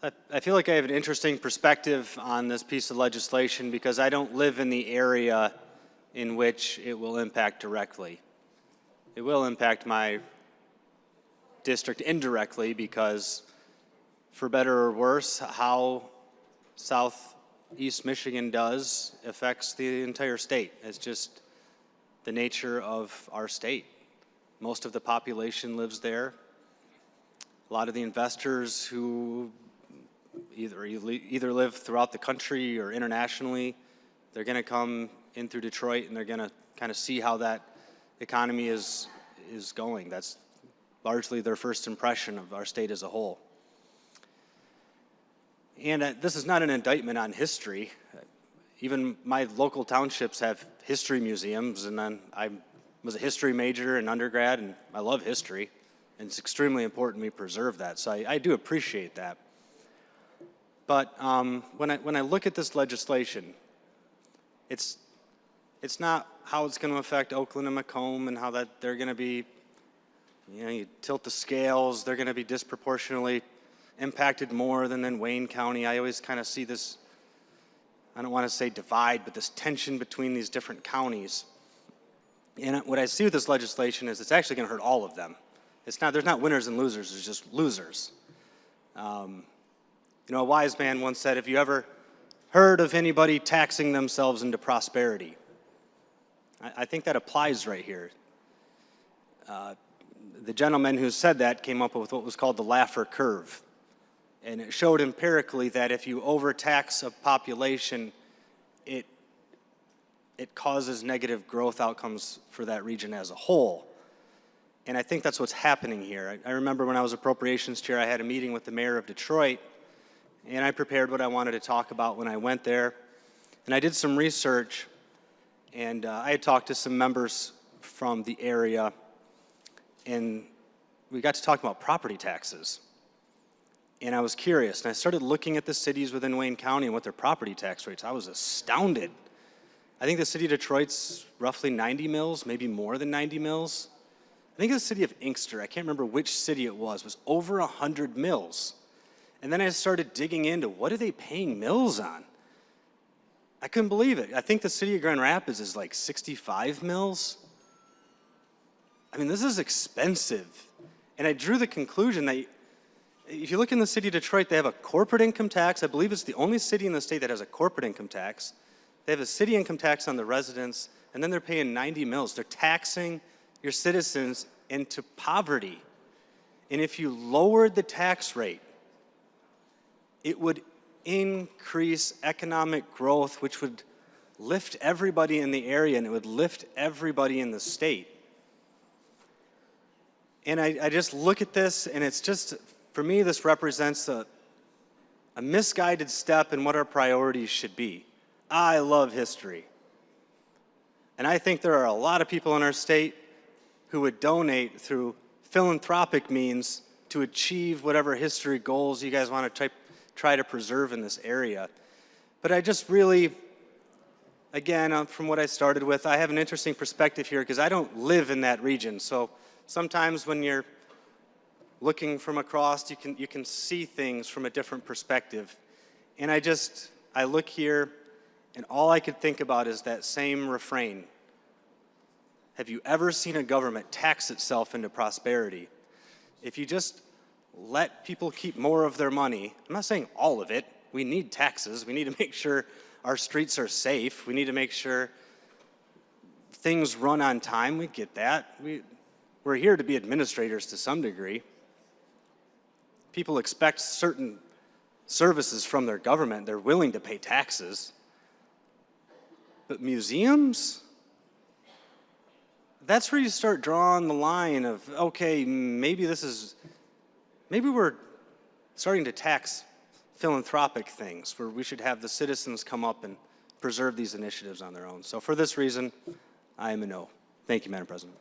I feel like I have an interesting perspective on this piece of legislation because I don't live in the area in which it will impact directly. It will impact my district indirectly because, for better or worse, how Southeast Michigan does affects the entire state. It's just the nature of our state. Most of the population lives there. A lot of the investors who either live throughout the country or internationally, they're going to come in through Detroit and they're going to kind of see how that economy is going. That's largely their first impression of our state as a whole. And this is not an indictment on history. Even my local townships have history museums, and then I was a history major in undergrad, and I love history, and it's extremely important we preserve that. So I do appreciate that. But when I look at this legislation, it's not how it's going to affect Oakland and Macomb and how that they're going to be, you tilt the scales, they're going to be disproportionately impacted more than in Wayne County. I always kind of see this, I don't want to say divide, but this tension between these different counties. And what I see with this legislation is it's actually going to hurt all of them. There's not winners and losers, there's just losers. A wise man once said, "Have you ever heard of anybody taxing themselves into prosperity?" I think that applies right here. The gentleman who said that came up with what was called the Laffer curve. And it showed empirically that if you overtax a population, it causes negative growth outcomes for that region as a whole. And I think that's what's happening here. I remember when I was appropriations chair, I had a meeting with the mayor of Detroit, and I prepared what I wanted to talk about when I went there. And I did some research, and I had talked to some members from the area, and we got to talk about property taxes. And I was curious, and I started looking at the cities within Wayne County and what their property tax rates. I was astounded. I think the city of Detroit's roughly 90 mills, maybe more than 90 mills. I think the city of Inkster, I can't remember which city it was over 100 mills. And then I started digging into what are they paying mills on? I couldn't believe it. I think the city of Grand Rapids is like 65 mills. I mean, this is expensive. And I drew the conclusion that if you look in the city of Detroit, they have a corporate income tax. I believe it's the only city in the state that has a corporate income tax. They have a city income tax on the residents, and then they're paying 90 mills. They're taxing your citizens into poverty. And if you lowered the tax rate, it would increase economic growth, which would lift everybody in the area, and it would lift everybody in the state. And I just look at this, and it's just, for me, this represents a misguided step in what our priorities should be. I love history. And I think there are a lot of people in our state who would donate through philanthropic means to achieve whatever history goals you guys want to try to preserve in this area. But I just really, again, from what I started with, I have an interesting perspective here because I don't live in that region. So sometimes when you're looking from across, you can see things from a different perspective. And I look here, and all I could think about is that same refrain. Have you ever seen a government tax itself into prosperity? If you just let people keep more of their money, I'm not saying all of it, we need taxes, we need to make sure our streets are safe, we need to make sure things run on time, we get that. We're here to be administrators to some degree. People expect certain services from their government, they're willing to pay taxes. But museums? That's where you start drawing the line of, okay, maybe we're starting to tax philanthropic things where we should have the citizens come up and preserve these initiatives on their own. So for this reason, I am a no. Thank you, Madam President.